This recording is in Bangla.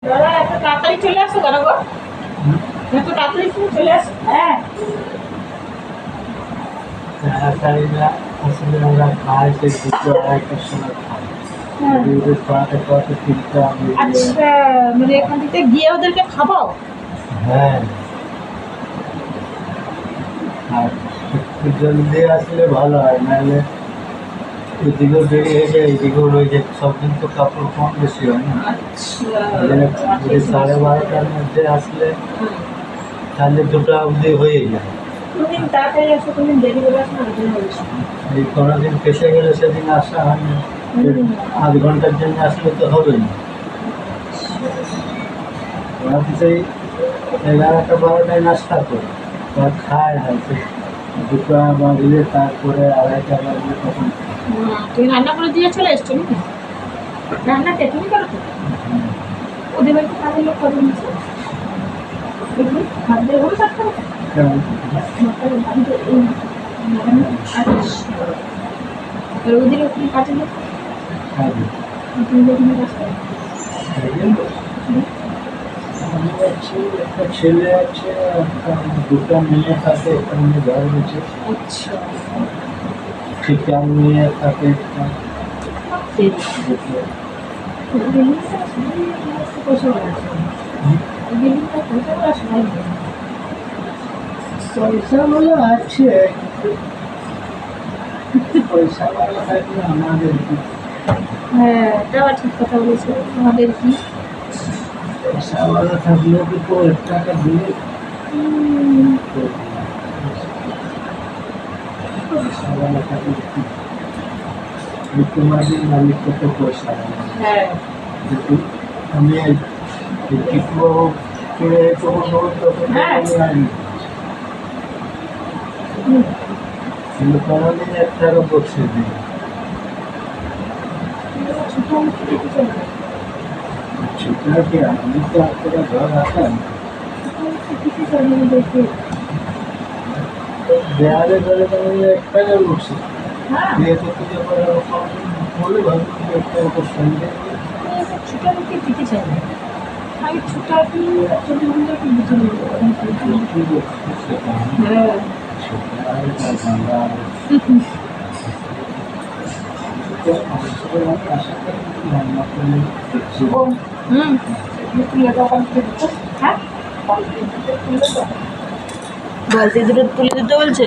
দাদা এত তাড়াতাড়ি চলে আসো কেন গো? এত তাড়াতাড়ি তুমি চলে আসো? হ্যাঁ তাড়াতাড়িরা আসলে আমরা খাই সেই 2-2:30টার সময় খাই। হ্যাঁ। ওদের খাওয়াতে খাওয়াতে 3টা বেজে যায়। আচ্ছা, মানে এখান থেকে গিয়ে ওদেরকে খাবাও? হ্যাঁ, আর একটু জলদি আসলে ভালো হয়, নাহলে এদিকেও দেরি হয়ে যায়, এদিকেও রয়ে যায়। সব দিন তো কাপড় কম বেশি হয় না। আচ্ছা, যদি 12:30টার মধ্যে আসলে তাহলে 2টা অবধি হয়ে যায়। কোনদিন তাড়াতাড়ি আসো, কোনদিন দেরি করে আসো, ওই জন্য বলছি। এই কোনোদিন ফেসে গেলে সেদিন আসা হয় না। আধ ঘন্টার জন্য আসলে তো হবে না। ওরা তো সেই 11টা-12টায় নাস্তা করে, আর খায় হয়তো 2টা বাজলে, তারপরে 2:30টা বাজলে তখন খায়। তুমি রান্না করে দিয়ে চলে এসছো নাকি? রান্নাটা তুমি করো তো? ওদের বাড়িতে কাজের লোক কজন আছে? দেখুন ভাত দিয়ে ওরা কাজ করো? কেমন? আর ওদের ওখানে কাজের লোক খাবে। তুমি যেখানে কাজ করো? একটা ছেলে আছে, 2টা মেয়ে থাকে, একটা মেয়ে ঘর রয়েছে। আচ্ছা, ঠিকার মেয়ে থাকে একটা। বিল্ডিংটা পয়সা বাড়াচ্ছে, বিল্ডিংটা পয়সা বাড়াচ্ছে ভাই। পয়সাগুলো আছে, পয়সাওয়ালা থাকলে আমাদের কি? হ্যাঁ, এটাও ঠিক কথা বলেছো। আমাদের কি পয়সাওয়ালা থাকলেও কি তো 1 টাকা দিলে পয়সাওয়ালা থাকলে কি? তোমাদের মালিক কত পয়সা, হ্যাঁ কিন্তু আমি টিপুবাবু চলে তখন তখন আমি আনি, কিন্তু কোনোদিন 1 টাকা বসে দিই। ছোট অঙ্ক দিতে চাই না। সেটা কি আমি তো আপনারা ঘর আসেন ছোট অঙ্ক দিতে চাই না দেখে। দেয়ালে ধরে আমি 1 টাকা বসে হ্যাঁ, দিয়ে তো পুজো করার বলে ভাবছি একটা ওপর সঙ্গে আমি এসব ছোট অঙ্ক দিতে চাই না। আমি ছোট আঁকি ছোট অঙ্ককে দিতে নেবো। হ্যাঁ ও হুম, তুলে দাও বালতি দুটো। হ্যাঁ, বালতি দুটো তুলে দাও। বালতি দুটো তুলে দিতে বলছে।